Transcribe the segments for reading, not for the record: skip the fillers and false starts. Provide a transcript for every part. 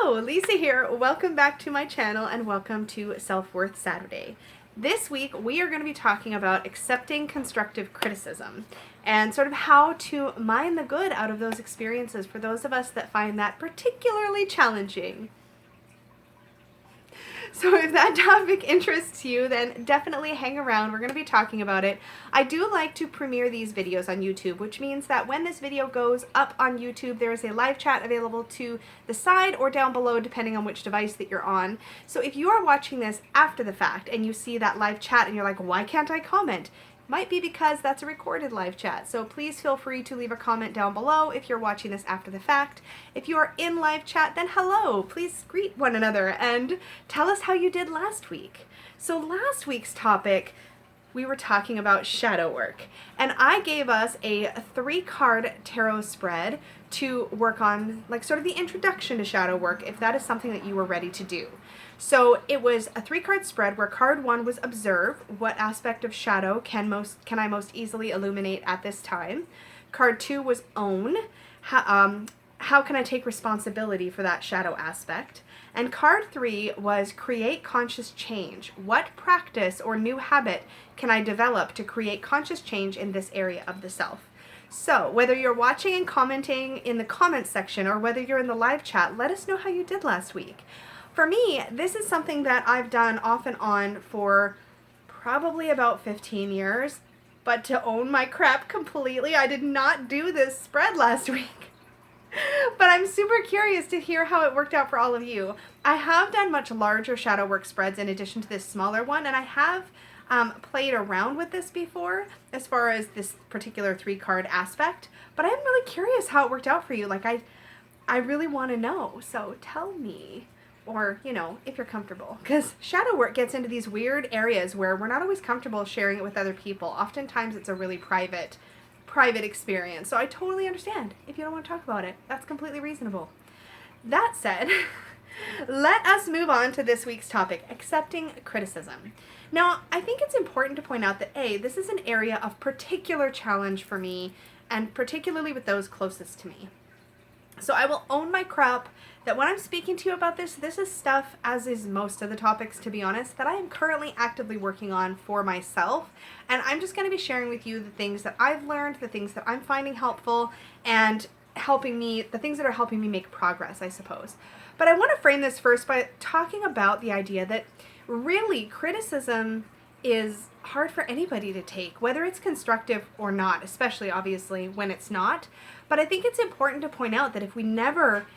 Hello, Lisa here. Welcome back to my channel and welcome to Self-Worth Saturday. This week we are going to be talking about accepting constructive criticism and sort of how to mine the good out of those experiences for those of us that find that particularly challenging. So if that topic interests you, then definitely hang around. We're going to be talking about it. I do like to premiere these videos on YouTube, which means that when this video goes up on YouTube, there is a live chat available to the side or down below, depending on which device that you're on. So if you are watching this after the fact and you see that live chat and you're like, why can't I comment? Might be because that's a recorded live chat, so please feel free to leave a comment down below if you're watching this after the fact. If you are in live chat, then hello! Please greet one another and tell us how you did last week. So last week's topic, we were talking about shadow work, and I gave us a 3-card tarot spread to work on, like sort of the introduction to shadow work, if that is something that you were ready to do. So it was a 3-card spread where card 1 was observe. What aspect of shadow can I most easily illuminate at this time? Card 2 was own. How can I take responsibility for that shadow aspect? And card 3 was create conscious change. What practice or new habit can I develop to create conscious change in this area of the self? So whether you're watching and commenting in the comments section or whether you're in the live chat, let us know how you did last week. For me, this is something that I've done off and on for probably about 15 years, but to own my crap completely, I did not do this spread last week. But I'm super curious to hear how it worked out for all of you. I have done much larger shadow work spreads in addition to this smaller one, and I have played around with this before as far as this particular 3-card aspect, but I'm really curious how it worked out for you. Like, I really want to know, so tell me. Or, you know, if you're comfortable. Because shadow work gets into these weird areas where we're not always comfortable sharing it with other people. Oftentimes it's a really private experience. So I totally understand if you don't want to talk about it. That's completely reasonable. That said, let us move on to this week's topic, accepting criticism. Now, I think it's important to point out that this is an area of particular challenge for me, and particularly with those closest to me. So I will own my crap that when I'm speaking to you about this is stuff, as is most of the topics, to be honest, that I am currently actively working on for myself. And I'm just going to be sharing with you the things that I've learned, the things that I'm finding helpful, and the things that are helping me make progress, I suppose. But I want to frame this first by talking about the idea that really criticism is hard for anybody to take, whether it's constructive or not, especially obviously when it's not. But I think it's important to point out that if we never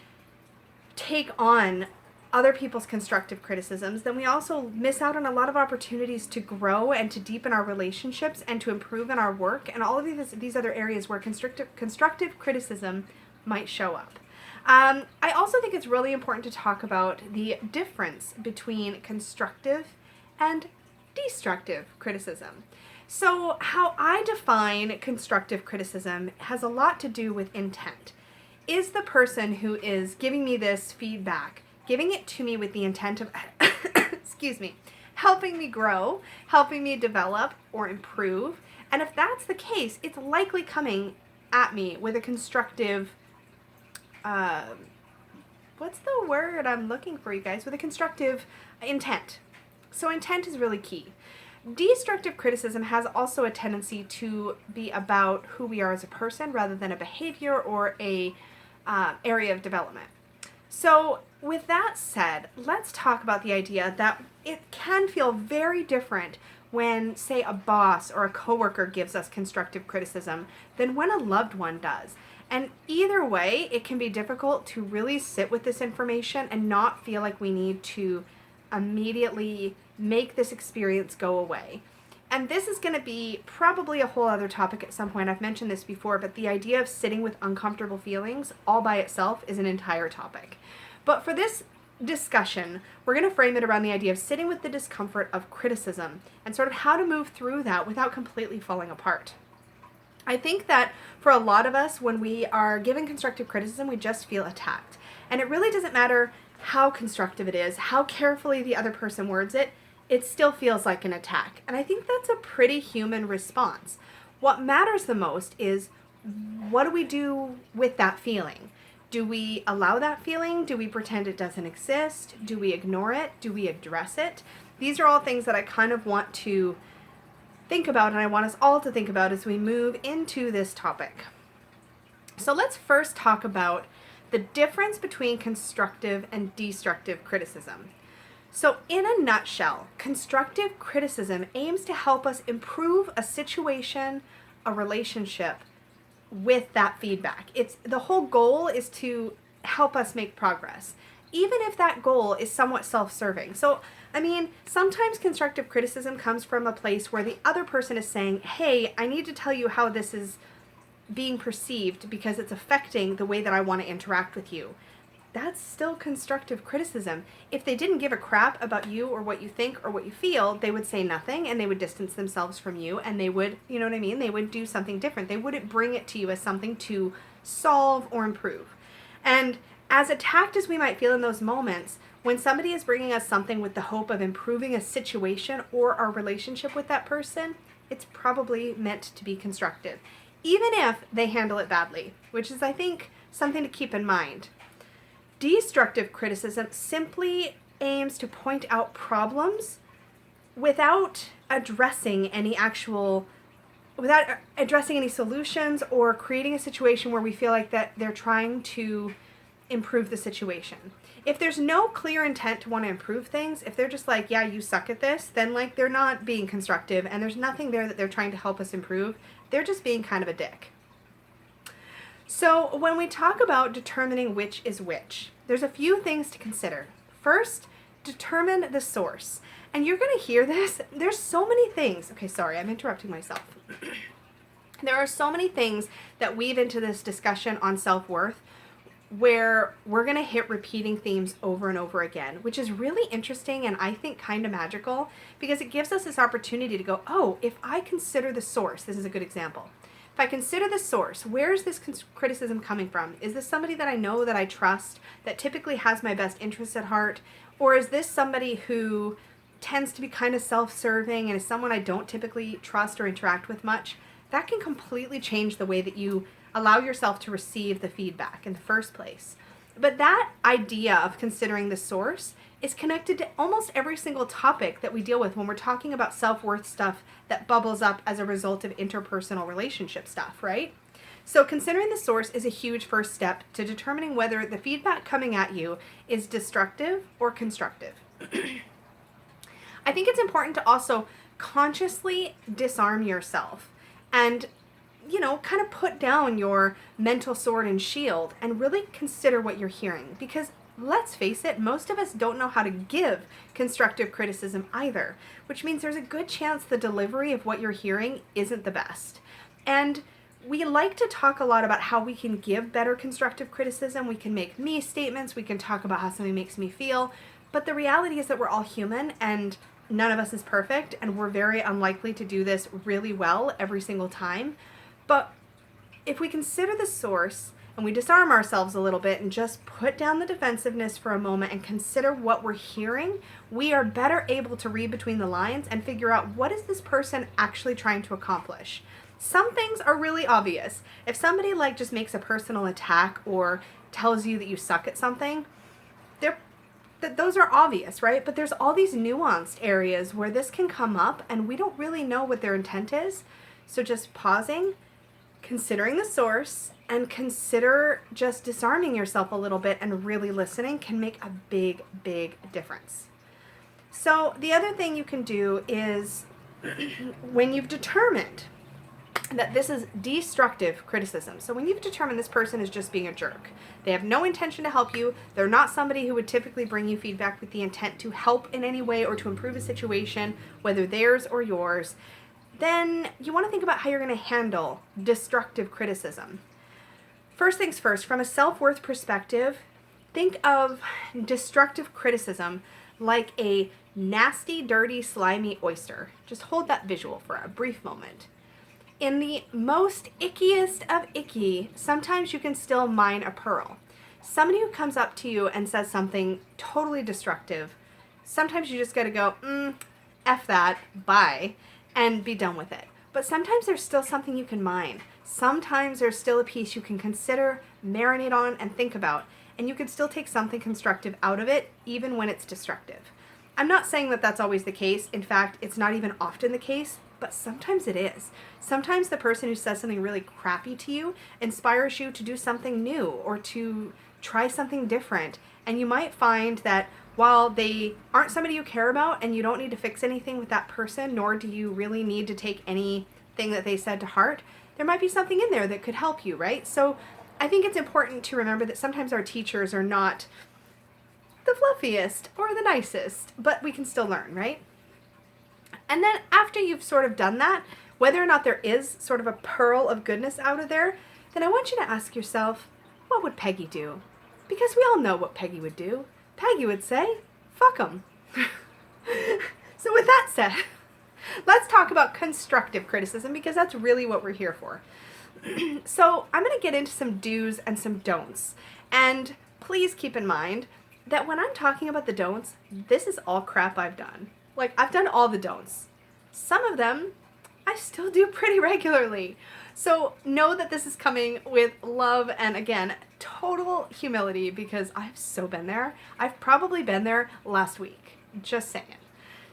take on other people's constructive criticisms, then we also miss out on a lot of opportunities to grow and to deepen our relationships and to improve in our work and all of these other areas where constructive criticism might show up. I also think it's really important to talk about the difference between constructive and destructive criticism. So how I define constructive criticism has a lot to do with intent. Is the person who is giving me this feedback giving it to me with the intent of, excuse me, helping me grow, helping me develop or improve? And if that's the case, it's likely coming at me with a constructive, what's the word I'm looking for, you guys? With a constructive intent. So intent is really key. Destructive criticism has also a tendency to be about who we are as a person rather than a behavior or a area of development. So with that said, let's talk about the idea that it can feel very different when, say, a boss or a coworker gives us constructive criticism than when a loved one does. And either way, it can be difficult to really sit with this information and not feel like we need to immediately make this experience go away. And this is going to be probably a whole other topic at some point. I've mentioned this before, but the idea of sitting with uncomfortable feelings all by itself is an entire topic. But for this discussion, we're going to frame it around the idea of sitting with the discomfort of criticism and sort of how to move through that without completely falling apart. I think that for a lot of us, when we are given constructive criticism, we just feel attacked. And it really doesn't matter how constructive it is, how carefully the other person words it, it still feels like an attack. And I think that's a pretty human response. What matters the most is, what do we do with that feeling? Do we allow that feeling? Do we pretend it doesn't exist? Do we ignore it? Do we address it? These are all things that I kind of want to think about, and I want us all to think about as we move into this topic. So let's first talk about the difference between constructive and destructive criticism. So in a nutshell, constructive criticism aims to help us improve a situation, a relationship with that feedback. The whole goal is to help us make progress, even if that goal is somewhat self-serving. So, I mean, sometimes constructive criticism comes from a place where the other person is saying, hey, I need to tell you how this is being perceived because it's affecting the way that I want to interact with you. That's still constructive criticism. If they didn't give a crap about you or what you think or what you feel, they would say nothing and they would distance themselves from you, and they would, you know what I mean? They would do something different. They wouldn't bring it to you as something to solve or improve. And as attacked as we might feel in those moments, when somebody is bringing us something with the hope of improving a situation or our relationship with that person, it's probably meant to be constructive, even if they handle it badly, which is, I think, something to keep in mind. Destructive criticism simply aims to point out problems without addressing any solutions or creating a situation where we feel like that they're trying to improve the situation. If there's no clear intent to want to improve things, if they're just like, yeah, you suck at this, then like they're not being constructive and there's nothing there that they're trying to help us improve. They're just being kind of a dick. So when we talk about determining which is which, there's a few things to consider. First, determine the source. And you're going to hear this. There's so many things. Okay, sorry, I'm interrupting myself. There are so many things that weave into this discussion on self-worth where we're going to hit repeating themes over and over again, which is really interesting and I think kind of magical because it gives us this opportunity to go, oh, if I consider the source, this is a good example. If I consider the source, where is this criticism coming from? Is this somebody that I know, that I trust, that typically has my best interests at heart? Or is this somebody who tends to be kind of self-serving and is someone I don't typically trust or interact with much? That can completely change the way that you allow yourself to receive the feedback in the first place. But that idea of considering the source is connected to almost every single topic that we deal with when we're talking about self-worth stuff that bubbles up as a result of interpersonal relationship stuff, right? So considering the source is a huge first step to determining whether the feedback coming at you is destructive or constructive. I think it's important to also consciously disarm yourself and, you know, kind of put down your mental sword and shield and really consider what you're hearing, because let's face it, most of us don't know how to give constructive criticism either, which means there's a good chance the delivery of what you're hearing isn't the best. And we like to talk a lot about how we can give better constructive criticism. We can make me statements, we can talk about how something makes me feel, but the reality is that we're all human and none of us is perfect, and we're very unlikely to do this really well every single time. But if we consider the source and we disarm ourselves a little bit and just put down the defensiveness for a moment and consider what we're hearing, we are better able to read between the lines and figure out what is this person actually trying to accomplish. Some things are really obvious. If somebody like just makes a personal attack or tells you that you suck at something, those are obvious, right? But there's all these nuanced areas where this can come up and we don't really know what their intent is. So just pausing, considering the source, and consider just disarming yourself a little bit and really listening can make a big, big difference. So the other thing you can do is when you've determined that this is destructive criticism. So when you've determined this person is just being a jerk, they have no intention to help you, they're not somebody who would typically bring you feedback with the intent to help in any way or to improve a situation, whether theirs or yours, then you want to think about how you're going to handle destructive criticism. First things first, from a self-worth perspective, think of destructive criticism like a nasty, dirty, slimy oyster. Just hold that visual for a brief moment. In the most ickiest of icky, sometimes you can still mine a pearl. Somebody who comes up to you and says something totally destructive, sometimes you just gotta go, F that, bye, and be done with it. But sometimes there's still something you can mine. sometimes there's still a piece you can consider, marinate on, and think about, and you can still take something constructive out of it, even when it's destructive. I'm not saying that that's always the case. In fact, it's not even often the case, but sometimes it is. Sometimes the person who says something really crappy to you inspires you to do something new or to try something different. And you might find that while they aren't somebody you care about and you don't need to fix anything with that person, nor do you really need to take anything that they said to heart, there might be something in there that could help you, right? So I think it's important to remember that sometimes our teachers are not the fluffiest or the nicest, but we can still learn, right? And then after you've sort of done that, whether or not there is sort of a pearl of goodness out of there, then I want you to ask yourself, what would Peggy do? Because we all know what Peggy would do. Peggy would say, fuck 'em. So with that said, let's talk about constructive criticism, because that's really what we're here for. So I'm going to get into some do's and some don'ts. And please keep in mind that when I'm talking about the don'ts, this is all crap I've done. Like, I've done all the don'ts. Some of them I still do pretty regularly. So know that this is coming with love and, again, total humility, because I've so been there. I've probably been there last week. Just saying.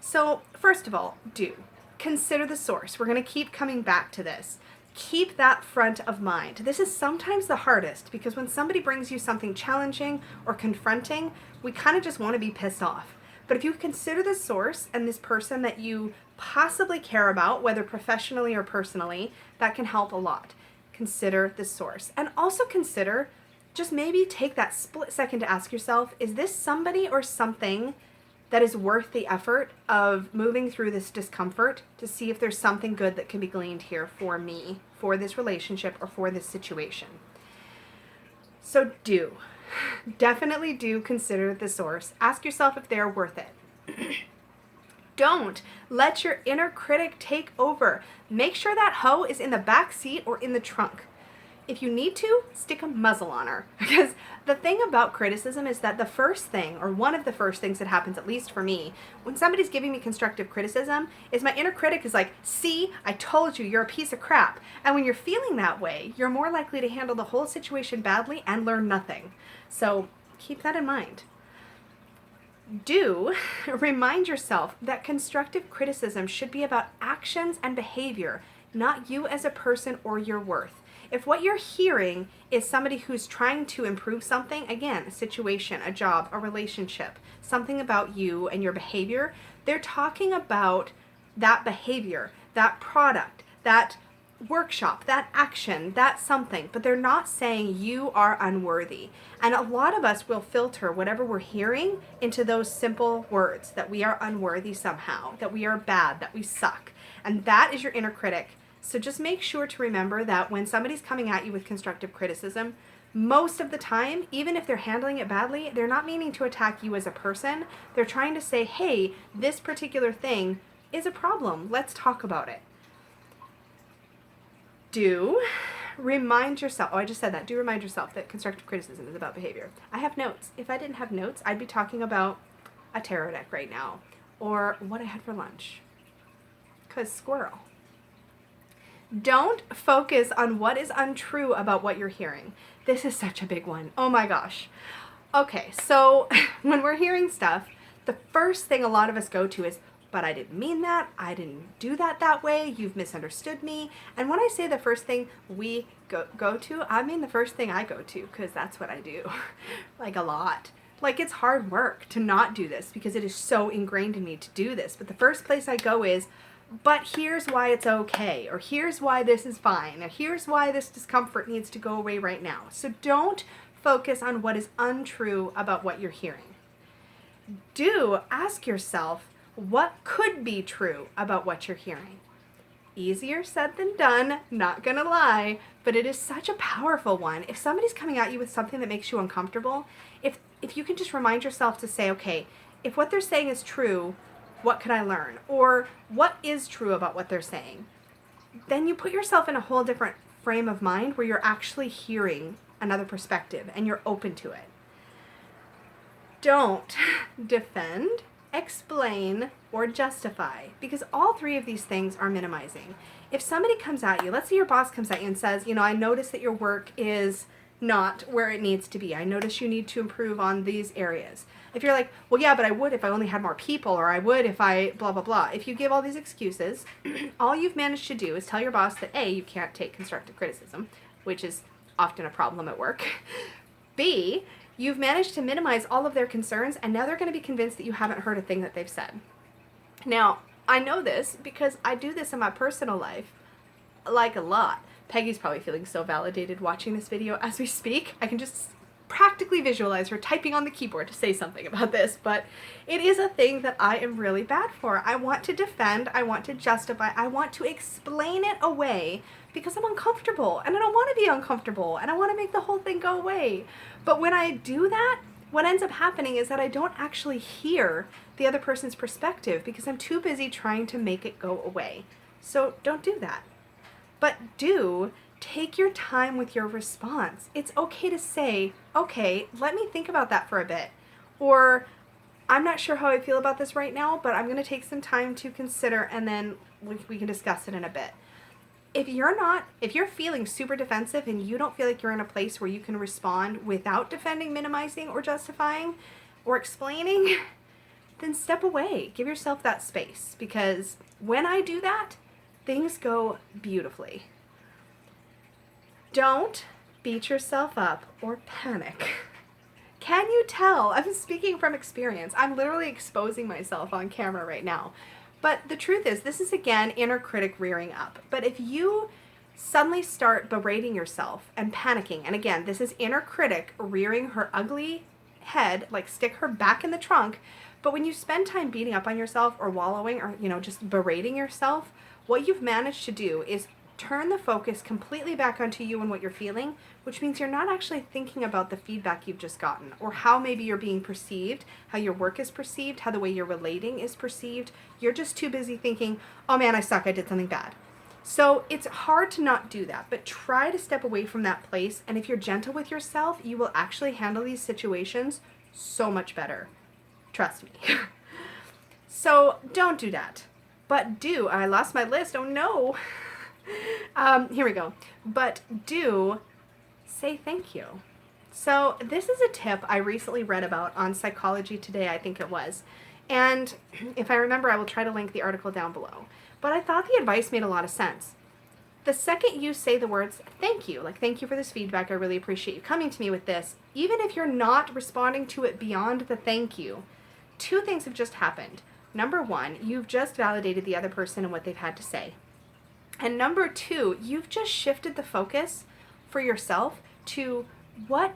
So first of all, do consider the source. We're going to keep coming back to this. Keep that front of mind. This is sometimes the hardest, because when somebody brings you something challenging or confronting, we kind of just want to be pissed off. But if you consider the source and this person that you possibly care about, whether professionally or personally, that can help a lot. Consider the source. And also consider, just maybe take that split second to ask yourself, is this somebody or something that is worth the effort of moving through this discomfort to see if there's something good that can be gleaned here for me, for this relationship, or for this situation? So definitely do consider the source. Ask yourself if they're worth it. Don't let your inner critic take over. Make sure that hoe is in the back seat or in the trunk. If you need to, stick a muzzle on her. Because the thing about criticism is that the first thing, or one of the first things that happens, at least for me, when somebody's giving me constructive criticism, is my inner critic is like, see, I told you, you're a piece of crap. And when you're feeling that way, you're more likely to handle the whole situation badly and learn nothing. So keep that in mind. Do remind yourself that constructive criticism should be about actions and behavior, not you as a person or your worth. If what you're hearing is somebody who's trying to improve something, again, a situation, a job, a relationship, something about you and your behavior, they're talking about that behavior, that product, that workshop, that action, that something, but they're not saying you are unworthy. And a lot of us will filter whatever we're hearing into those simple words, that we are unworthy somehow, that we are bad, that we suck. And that is your inner critic. So just make sure to remember that when somebody's coming at you with constructive criticism, most of the time, even if they're handling it badly, they're not meaning to attack you as a person. They're trying to say, hey, this particular thing is a problem. Let's talk about it. Do remind yourself, I just said that, do remind yourself that constructive criticism is about behavior. I have notes. If I didn't have notes, I'd be talking about a tarot deck right now, or what I had for lunch. 'Cause squirrel. Don't focus on what is untrue about what you're hearing. This is such a big one. Oh my gosh. Okay, so when we're hearing stuff, the first thing a lot of us go to is, but I didn't mean that. I didn't do that way. You've misunderstood me. And when I say the first thing we go to, I mean the first thing I go to, because that's what I do. Like a lot. Like, it's hard work to not do this because it is so ingrained in me to do this. But the first place I go is, but here's why it's okay, or here's why this is fine, or here's why this discomfort needs to go away right now. So don't focus on what is untrue about what you're hearing. Do ask yourself, what could be true about what you're hearing? Easier said than done, not gonna lie, but it is such a powerful one. If somebody's coming at you with something that makes you uncomfortable, if you can just remind yourself to say, okay, if what they're saying is true, what could I learn? Or what is true about what they're saying? Then you put yourself in a whole different frame of mind where you're actually hearing another perspective and you're open to it. Don't defend explain, or justify, because all three of these things are minimizing. If somebody comes at you, let's say your boss comes at you and says, I notice that your work is not where it needs to be. I notice you need to improve on these areas. If you're like, well, yeah, but I would if I only had more people, or I would if I blah, blah, blah. If you give all these excuses, all you've managed to do is tell your boss that A, you can't take constructive criticism, which is often a problem at work. B, you've managed to minimize all of their concerns, and now they're going to be convinced that you haven't heard a thing that they've said. Now, I know this because I do this in my personal life, like a lot. Peggy's probably feeling so validated watching this video as we speak. I can just practically visualize her typing on the keyboard to say something about this, but it is a thing that I am really bad for. I want to defend, I want to justify, I want to explain it away because I'm uncomfortable, and I don't want to be uncomfortable, and I want to make the whole thing go away. But when I do that, what ends up happening is that I don't actually hear the other person's perspective because I'm too busy trying to make it go away. So don't do that. But do take your time with your response. It's okay to say, okay, let me think about that for a bit. Or, I'm not sure how I feel about this right now, but I'm going to take some time to consider, and then we can discuss it in a bit. If you're feeling super defensive and you don't feel like you're in a place where you can respond without defending, minimizing, or justifying, or explaining, then step away. Give yourself that space, because when I do that, things go beautifully. Don't beat yourself up or panic. Can you tell? I'm speaking from experience. I'm literally exposing myself on camera right now. But the truth is, this is again inner critic rearing up. But if you suddenly start berating yourself and panicking, and again, this is inner critic rearing her ugly head, like stick her back in the trunk. But when you spend time beating up on yourself or wallowing or, just berating yourself, what you've managed to do is turn the focus completely back onto you and what you're feeling, which means you're not actually thinking about the feedback you've just gotten, or how maybe you're being perceived, how your work is perceived, how the way you're relating is perceived. You're just too busy thinking, oh man, I suck, I did something bad. So it's hard to not do that, but try to step away from that place, and if you're gentle with yourself, you will actually handle these situations so much better. Trust me. So don't do that. But do, I lost my list, oh no. Here we go. But do say thank you. So this is a tip I recently read about on Psychology Today, I think it was. And if I remember, I will try to link the article down below. But I thought the advice made a lot of sense. The second you say the words, thank you, like thank you for this feedback, I really appreciate you coming to me with this, even if you're not responding to it beyond the thank you, two things have just happened. Number one, you've just validated the other person and what they've had to say. And number two, you've just shifted the focus for yourself to what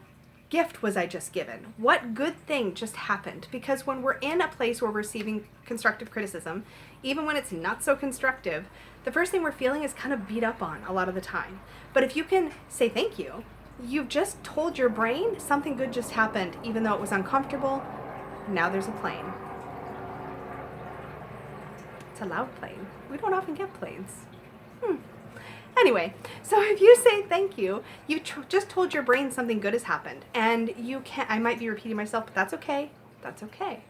gift was I just given? What good thing just happened? Because when we're in a place where we're receiving constructive criticism, even when it's not so constructive, the first thing we're feeling is kind of beat up on a lot of the time. But if you can say thank you, you've just told your brain something good just happened, even though it was uncomfortable. Now there's a plane. It's a loud plane. We don't often get planes. Anyway, so if you say thank you, you just told your brain something good has happened. And you can't, I might be repeating myself, but that's okay. That's okay.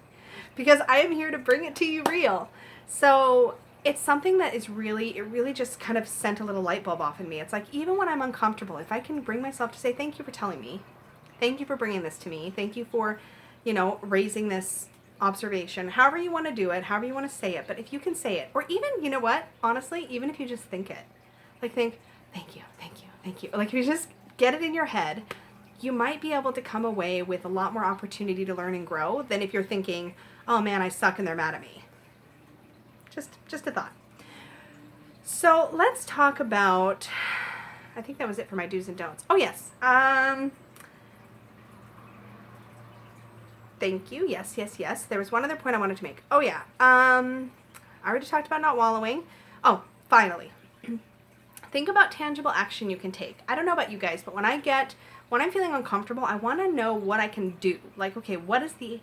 Because I am here to bring it to you real. So it's something that is really, it really just kind of sent a little light bulb off in me. It's like, even when I'm uncomfortable, if I can bring myself to say thank you for telling me, thank you for bringing this to me, thank you for, raising this observation, however you want to do it, however you want to say it, but if you can say it, or even, you know what, honestly, even if you just think it, like think, thank you, thank you, thank you, like if you just get it in your head, you might be able to come away with a lot more opportunity to learn and grow than if you're thinking, oh man, I suck and they're mad at me. Just a thought. So let's talk about, I think that was it for my do's and don'ts. Oh yes, thank you. Yes. There was one other point I wanted to make. Oh yeah. I already talked about not wallowing. Oh, finally. Think about tangible action you can take. I don't know about you guys, but when I'm feeling uncomfortable, I want to know what I can do. Like, okay, what is the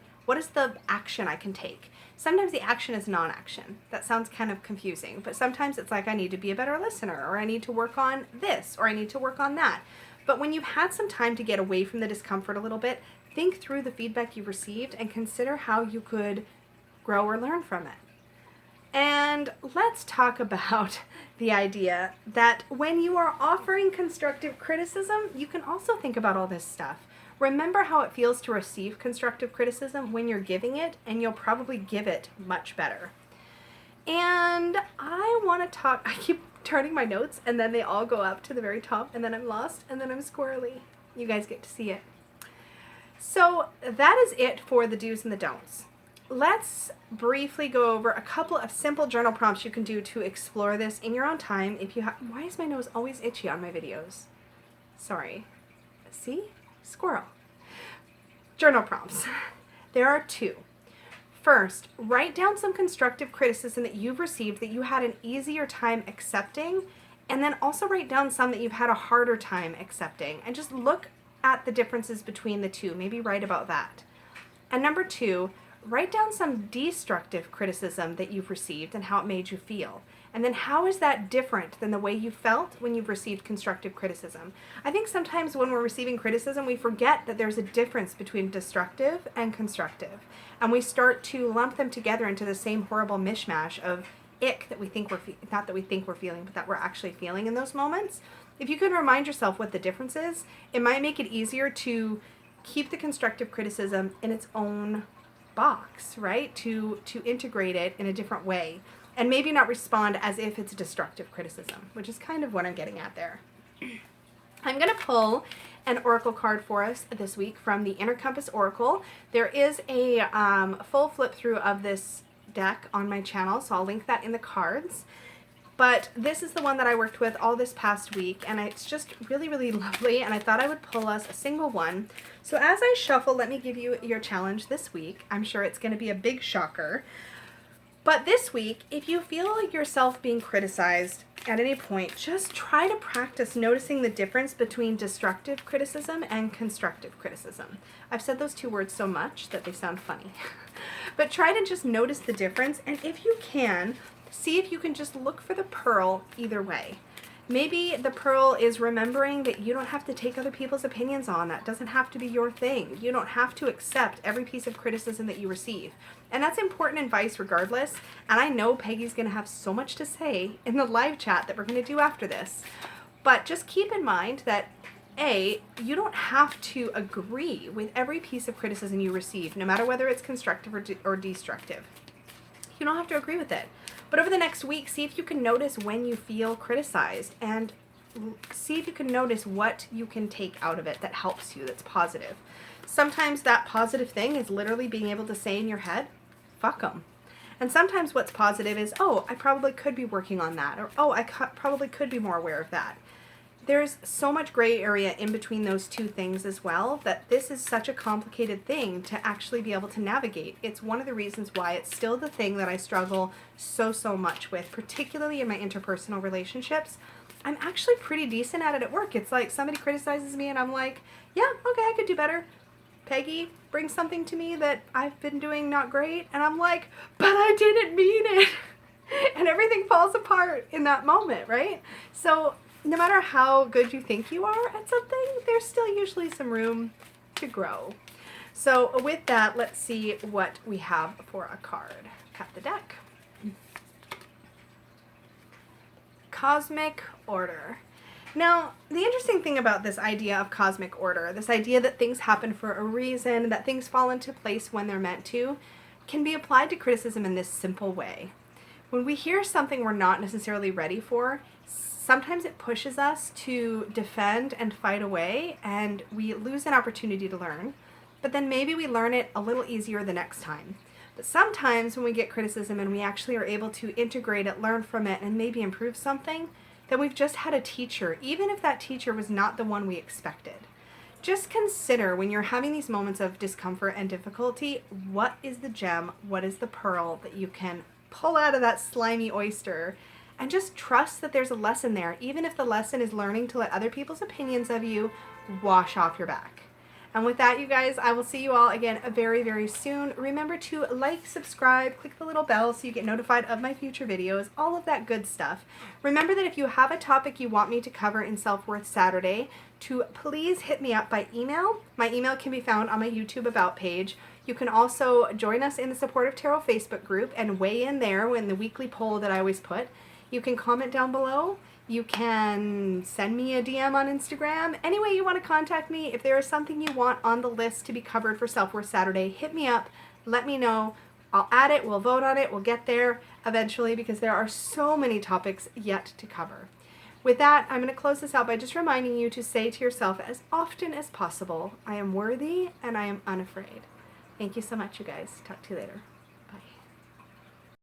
action I can take? Sometimes the action is non-action. That sounds kind of confusing, but sometimes it's like I need to be a better listener, or I need to work on this, or I need to work on that. But when you've had some time to get away from the discomfort a little bit, think through the feedback you've received and consider how you could grow or learn from it. And let's talk about the idea that when you are offering constructive criticism, you can also think about all this stuff. Remember how it feels to receive constructive criticism when you're giving it, and you'll probably give it much better. And I want to talk, I keep turning my notes and then they all go up to the very top and then I'm lost and then I'm squirrely. You guys get to see it. So that is it for the do's and the don'ts. Let's briefly go over a couple of simple journal prompts you can do to explore this in your own time. If you have, why is my nose always itchy on my videos? Sorry. See? Squirrel. Journal prompts. There are 2. First, write down some constructive criticism that you've received that you had an easier time accepting, and then also write down some that you've had a harder time accepting, and just look at the differences between the two. Maybe write about that. And number 2, write down some destructive criticism that you've received and how it made you feel. And then how is that different than the way you felt when you've received constructive criticism? I think sometimes when we're receiving criticism, we forget that there's a difference between destructive and constructive. And we start to lump them together into the same horrible mishmash of ick that we think we're, not that we think we're feeling, but that we're actually feeling in those moments. If you can remind yourself what the difference is, it might make it easier to keep the constructive criticism in its own box, right? To integrate it in a different way. And maybe not respond as if it's destructive criticism, which is kind of what I'm getting at there. I'm going to pull an oracle card for us this week from the Inner Compass Oracle. There is a full flip through of this deck on my channel, so I'll link that in the cards. But this is the one that I worked with all this past week, and it's just really, really lovely, and I thought I would pull us a single one. So as I shuffle, let me give you your challenge this week. I'm sure it's going to be a big shocker. But this week, if you feel yourself being criticized at any point, just try to practice noticing the difference between destructive criticism and constructive criticism. I've said those 2 words so much that they sound funny. But try to just notice the difference, and if you can, see if you can just look for the pearl either way. Maybe the pearl is remembering that you don't have to take other people's opinions on. That doesn't have to be your thing. You don't have to accept every piece of criticism that you receive. And that's important advice regardless. And I know Peggy's going to have so much to say in the live chat that we're going to do after this. But just keep in mind that A, you don't have to agree with every piece of criticism you receive, no matter whether it's constructive or destructive. You don't have to agree with it. But over the next week, see if you can notice when you feel criticized and see if you can notice what you can take out of it that helps you, that's positive. Sometimes that positive thing is literally being able to say in your head, fuck them. And sometimes what's positive is, oh, I probably could be working on that, or oh, I probably could be more aware of that. There's so much gray area in between those 2 things as well, that this is such a complicated thing to actually be able to navigate. It's one of the reasons why it's still the thing that I struggle so much with, particularly in my interpersonal relationships. I'm actually pretty decent at it at work. It's like somebody criticizes me and I'm like, yeah, okay, I could do better. Peggy brings something to me that I've been doing not great, and I'm like, but I didn't mean it. And everything falls apart in that moment, right? So no matter how good you think you are at something, there's still usually some room to grow. So with that, let's see what we have for a card. Cut the deck. Cosmic order. Now, the interesting thing about this idea of cosmic order, this idea that things happen for a reason, that things fall into place when they're meant to, can be applied to criticism in this simple way. When we hear something we're not necessarily ready for, sometimes it pushes us to defend and fight away, and we lose an opportunity to learn. But then maybe we learn it a little easier the next time. But sometimes when we get criticism and we actually are able to integrate it, learn from it, and maybe improve something, then we've just had a teacher, even if that teacher was not the one we expected. Just consider when you're having these moments of discomfort and difficulty, what is the gem, what is the pearl that you can pull out of that slimy oyster, and just trust that there's a lesson there, even if the lesson is learning to let other people's opinions of you wash off your back. And with that, you guys, I will see you all again very, very soon. Remember to like, subscribe, click the little bell so you get notified of my future videos, all of that good stuff. Remember that if you have a topic you want me to cover in Self-Worth Saturday, to please hit me up by email. My email can be found on my YouTube About page. You can also join us in the Supportive Tarot Facebook group and weigh in there in the weekly poll that I always put. You can comment down below. You can send me a DM on Instagram. Any way you want to contact me, if there is something you want on the list to be covered for Self-Worth Saturday, hit me up, let me know. I'll add it, we'll vote on it, we'll get there eventually because there are so many topics yet to cover. With that, I'm going to close this out by just reminding you to say to yourself as often as possible, I am worthy and I am unafraid. Thank you so much, you guys. Talk to you later.